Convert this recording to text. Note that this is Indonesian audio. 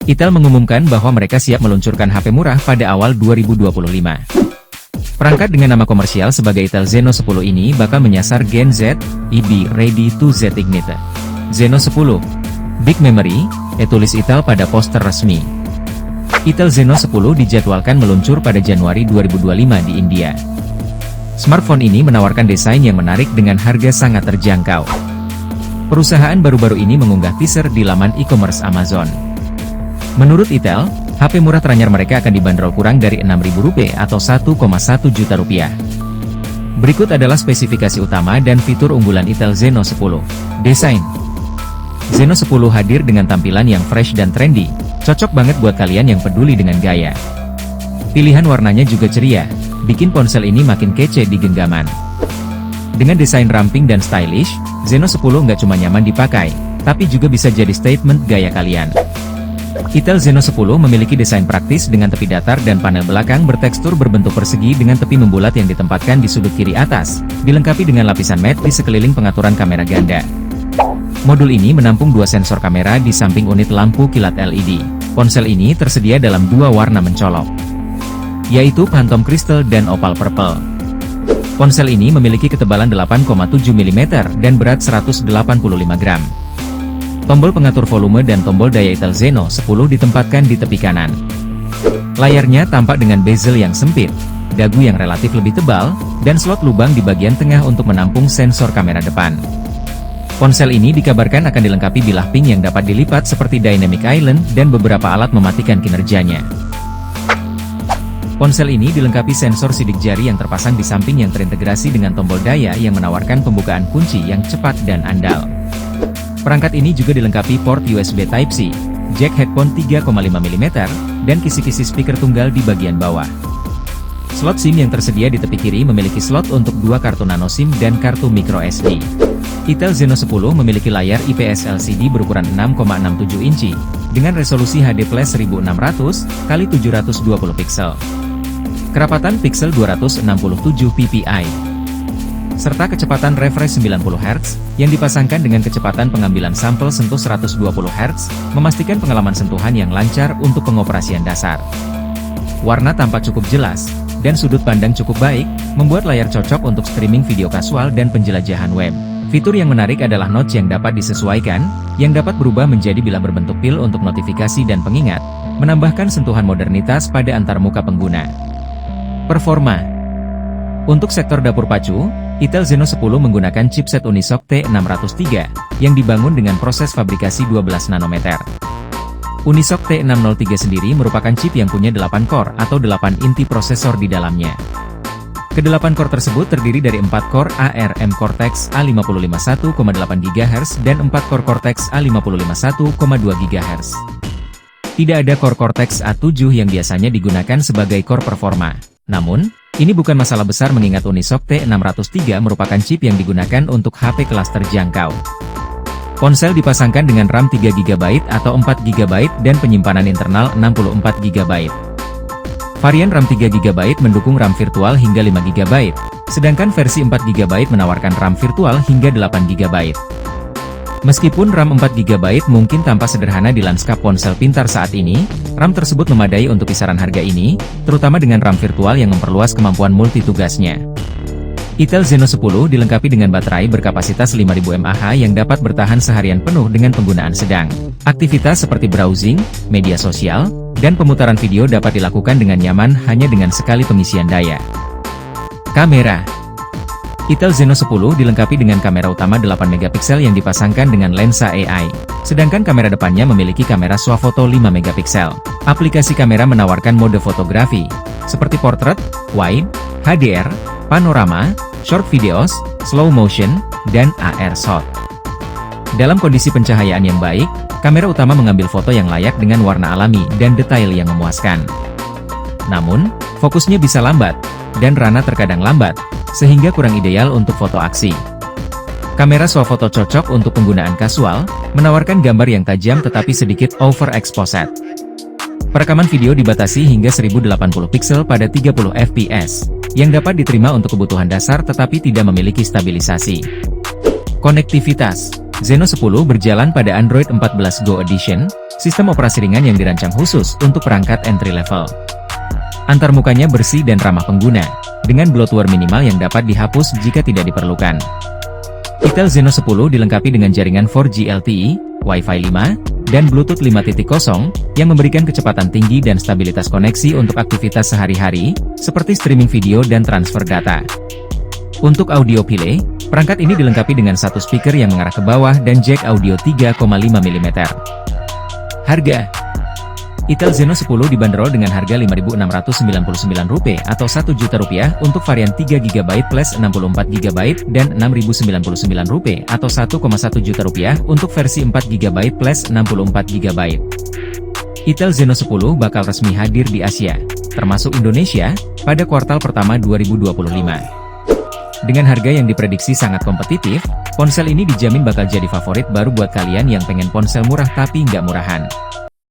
Itel mengumumkan bahwa mereka siap meluncurkan HP murah pada awal 2025. Perangkat dengan nama komersial sebagai Itel Zeno 10 ini bakal menyasar Gen Z, EB Ready to Z Ignite. Zeno 10. Big Memory, tulis Itel pada poster resmi. Itel Zeno 10 dijadwalkan meluncur pada Januari 2025 di India. Smartphone ini menawarkan desain yang menarik dengan harga sangat terjangkau. Perusahaan baru-baru ini mengunggah teaser di laman e-commerce Amazon. Menurut Itel, HP murah teranyar mereka akan dibanderol kurang dari Rp6.000 atau Rp1,1 juta. Berikut adalah spesifikasi utama dan fitur unggulan Itel Zeno 10. Desain. Zeno 10 hadir dengan tampilan yang fresh dan trendy, cocok banget buat kalian yang peduli dengan gaya. Pilihan warnanya juga ceria, bikin ponsel ini makin kece di genggaman. Dengan desain ramping dan stylish, Zeno 10 nggak cuma nyaman dipakai, tapi juga bisa jadi statement gaya kalian. Itel Zeno 10 memiliki desain praktis dengan tepi datar dan panel belakang bertekstur berbentuk persegi dengan tepi membulat yang ditempatkan di sudut kiri atas, dilengkapi dengan lapisan matte di sekeliling pengaturan kamera ganda. Modul ini menampung dua sensor kamera di samping unit lampu kilat LED. Ponsel ini tersedia dalam dua warna mencolok, yaitu Phantom Crystal dan Opal Purple. Ponsel ini memiliki ketebalan 8,7 mm dan berat 185 gram. Tombol pengatur volume dan tombol daya Itel Zeno 10 ditempatkan di tepi kanan. Layarnya tampak dengan bezel yang sempit, dagu yang relatif lebih tebal, dan slot lubang di bagian tengah untuk menampung sensor kamera depan. Ponsel ini dikabarkan akan dilengkapi bilah pink yang dapat dilipat seperti Dynamic Island dan beberapa alat mematikan kinerjanya. Ponsel ini dilengkapi sensor sidik jari yang terpasang di samping yang terintegrasi dengan tombol daya yang menawarkan pembukaan kunci yang cepat dan andal. Perangkat ini juga dilengkapi port USB Type-C, jack headphone 3,5 mm, dan kisi-kisi speaker tunggal di bagian bawah. Slot SIM yang tersedia di tepi kiri memiliki slot untuk dua kartu nano SIM dan kartu micro SD. Itel Zeno 10 memiliki layar IPS LCD berukuran 6,67 inci, dengan resolusi HD+ 1600 x 720 pixel. Kerapatan pixel 267 ppi. Serta kecepatan refresh 90 Hz, yang dipasangkan dengan kecepatan pengambilan sampel sentuh 120 Hz, memastikan pengalaman sentuhan yang lancar untuk pengoperasian dasar. Warna tampak cukup jelas, dan sudut pandang cukup baik, membuat layar cocok untuk streaming video kasual dan penjelajahan web. Fitur yang menarik adalah notch yang dapat disesuaikan, yang dapat berubah menjadi bilah berbentuk pil untuk notifikasi dan pengingat, menambahkan sentuhan modernitas pada antarmuka pengguna. Performa. Untuk sektor dapur pacu, Itel Zeno 10 menggunakan chipset Unisoc T603, yang dibangun dengan proses fabrikasi 12 nanometer. Unisoc T603 sendiri merupakan chip yang punya 8 core atau 8 inti prosesor di dalamnya. Ke-8 core tersebut terdiri dari 4 core ARM Cortex A55 1,8 GHz dan 4 core Cortex A55 1,2 GHz. Tidak ada core Cortex A7 yang biasanya digunakan sebagai core performa. Namun, ini bukan masalah besar mengingat Unisoc T603 merupakan chip yang digunakan untuk HP kelas terjangkau. Ponsel dipasangkan dengan RAM 3GB atau 4GB dan penyimpanan internal 64GB. Varian RAM 3GB mendukung RAM virtual hingga 5GB, sedangkan versi 4GB menawarkan RAM virtual hingga 8GB. Meskipun RAM 4GB mungkin tampak sederhana di lanskap ponsel pintar saat ini, RAM tersebut memadai untuk kisaran harga ini, terutama dengan RAM virtual yang memperluas kemampuan multitugasnya. Itel Zeno 10 dilengkapi dengan baterai berkapasitas 5000 mAh yang dapat bertahan seharian penuh dengan penggunaan sedang. Aktivitas seperti browsing, media sosial, dan pemutaran video dapat dilakukan dengan nyaman hanya dengan sekali pengisian daya. Kamera. Itel Zeno 10 dilengkapi dengan kamera utama 8MP yang dipasangkan dengan lensa AI, sedangkan kamera depannya memiliki kamera swafoto 5MP. Aplikasi kamera menawarkan mode fotografi, seperti portrait, wide, HDR, panorama, short videos, slow motion, dan AR shot. Dalam kondisi pencahayaan yang baik, kamera utama mengambil foto yang layak dengan warna alami dan detail yang memuaskan. Namun, fokusnya bisa lambat, dan rana terkadang lambat, sehingga kurang ideal untuk foto aksi. Kamera swafoto cocok untuk penggunaan kasual, menawarkan gambar yang tajam tetapi sedikit overexposed. Perekaman video dibatasi hingga 1080 pixel pada 30 fps, yang dapat diterima untuk kebutuhan dasar tetapi tidak memiliki stabilisasi. Konektivitas. Zeno 10 berjalan pada Android 14 Go Edition, Sistem operasi ringan yang dirancang khusus untuk perangkat entry level. Antarmukanya bersih dan ramah pengguna, dengan bloatware minimal yang dapat dihapus jika tidak diperlukan. Itel Zeno 10 dilengkapi dengan jaringan 4G LTE, Wi-Fi 5, dan Bluetooth 5.0 yang memberikan kecepatan tinggi dan stabilitas koneksi untuk aktivitas sehari-hari, seperti streaming video dan transfer data. Untuk audio PILE, perangkat ini dilengkapi dengan satu speaker yang mengarah ke bawah dan jack audio 3,5 mm. Harga Itel Zeno 10 dibanderol dengan harga Rp5.699 atau Rp1.000.000 untuk varian 3GB plus 64GB dan Rp6.099 atau Rp1.100.000 untuk versi 4GB plus 64GB. Itel Zeno 10 bakal resmi hadir di Asia, termasuk Indonesia, pada kuartal pertama 2025. Dengan harga yang diprediksi sangat kompetitif, ponsel ini dijamin bakal jadi favorit baru buat kalian yang pengen ponsel murah tapi nggak murahan.